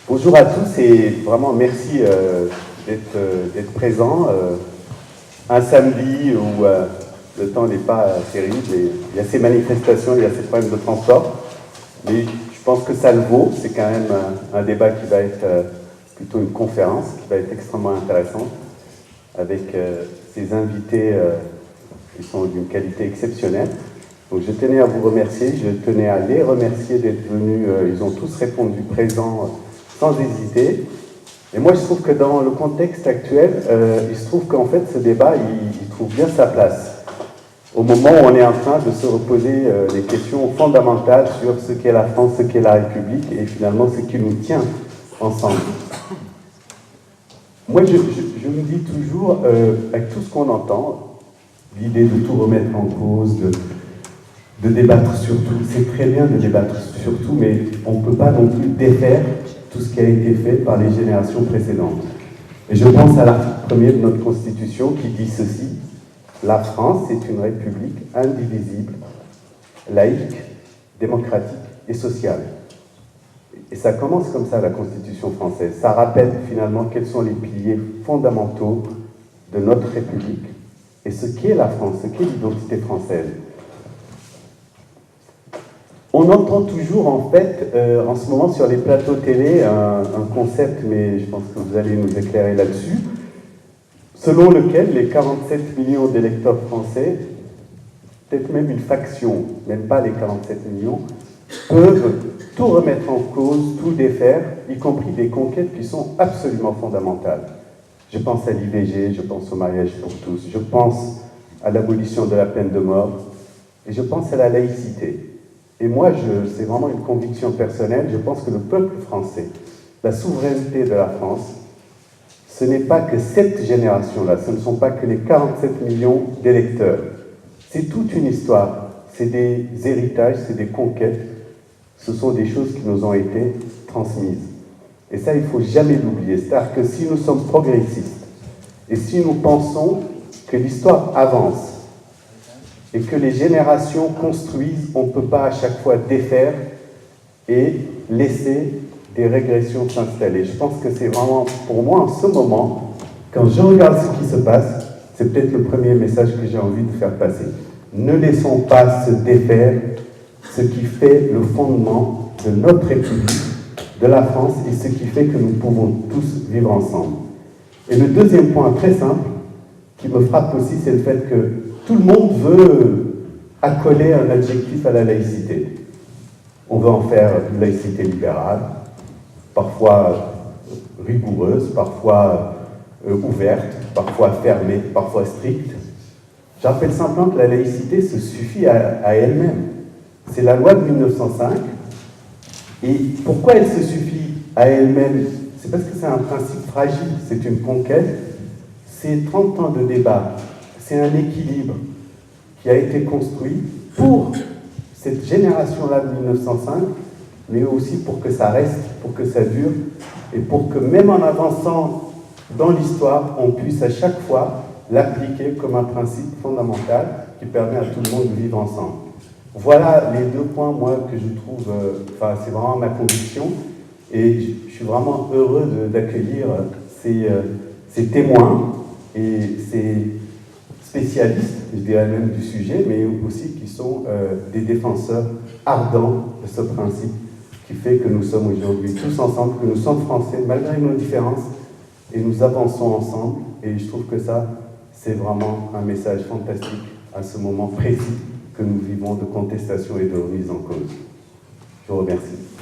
Bonjour à tous et vraiment merci d'être présents. Un samedi où le temps n'est pas terrible et il y a ces manifestations, il y a ces problèmes de transport, mais je pense que ça le vaut. C'est quand même un débat qui va être plutôt une conférence, qui va être extrêmement intéressante, avec ces invités qui sont d'une qualité exceptionnelle. Donc je tenais à vous remercier, je tenais à les remercier d'être venus. Ils ont tous répondu présents sans hésiter. Et moi, je trouve que dans le contexte actuel, il se trouve qu'en fait, ce débat, il trouve bien sa place. Au moment où on est en train de se reposer des questions fondamentales sur ce qu'est la France, ce qu'est la République, et finalement ce qui nous tient ensemble. Moi, je me dis toujours, avec tout ce qu'on entend, l'idée de tout remettre en cause, de débattre sur tout, c'est très bien de débattre sur tout, mais on ne peut pas non plus défaire tout ce qui a été fait par les générations précédentes. Et je pense à l'article 1er de notre Constitution qui dit ceci: la France est une république indivisible, laïque, démocratique et sociale. Et ça commence comme ça, la Constitution française. Ça rappelle finalement quels sont les piliers fondamentaux de notre République et ce qu'est la France, ce qu'est l'identité française. On entend toujours, en fait, en ce moment sur les plateaux télé, un concept, mais je pense que vous allez nous éclairer là-dessus, selon lequel les 47 millions d'électeurs français, peut-être même une faction, même pas les 47 millions, peuvent tout remettre en cause, tout défaire, y compris des conquêtes qui sont absolument fondamentales. Je pense à l'IVG, je pense au mariage pour tous, je pense à l'abolition de la peine de mort, et je pense à la laïcité. Et moi, c'est vraiment une conviction personnelle, je pense que le peuple français, la souveraineté de la France, ce n'est pas que cette génération-là, ce ne sont pas que les 47 millions d'électeurs. C'est toute une histoire, c'est des héritages, c'est des conquêtes, ce sont des choses qui nous ont été transmises. Et ça, il ne faut jamais l'oublier. C'est-à-dire que si nous sommes progressistes, et si nous pensons que l'histoire avance, et que les générations construisent, on ne peut pas à chaque fois défaire et laisser des régressions s'installer. Je pense que c'est vraiment, pour moi, en ce moment, quand je regarde ce qui se passe, c'est peut-être le premier message que j'ai envie de faire passer. Ne laissons pas se défaire ce qui fait le fondement de notre République, de la France, et ce qui fait que nous pouvons tous vivre ensemble. Et le deuxième point très simple, qui me frappe aussi, c'est le fait que tout le monde veut accoler un adjectif à la laïcité. On veut en faire une laïcité libérale, parfois rigoureuse, parfois ouverte, parfois fermée, parfois stricte. Je rappelle simplement que la laïcité se suffit à elle-même. C'est la loi de 1905. Et pourquoi elle se suffit à elle-même? C'est parce que c'est un principe fragile, c'est une conquête, c'est 30 ans de débat, c'est un équilibre qui a été construit pour cette génération-là de 1905, mais aussi pour que ça reste, pour que ça dure, et pour que même en avançant dans l'histoire, on puisse à chaque fois l'appliquer comme un principe fondamental qui permet à tout le monde de vivre ensemble. Voilà les deux points, moi, que je trouve, c'est vraiment ma conviction, et je suis vraiment heureux d'accueillir ces témoins et ces spécialistes, je dirais même du sujet, mais aussi qui sont des défenseurs ardents de ce principe qui fait que nous sommes aujourd'hui tous ensemble, que nous sommes français, malgré nos différences, et nous avançons ensemble, et je trouve que ça, c'est vraiment un message fantastique à ce moment précis que nous vivons de contestation et de remise en cause. Je vous remercie.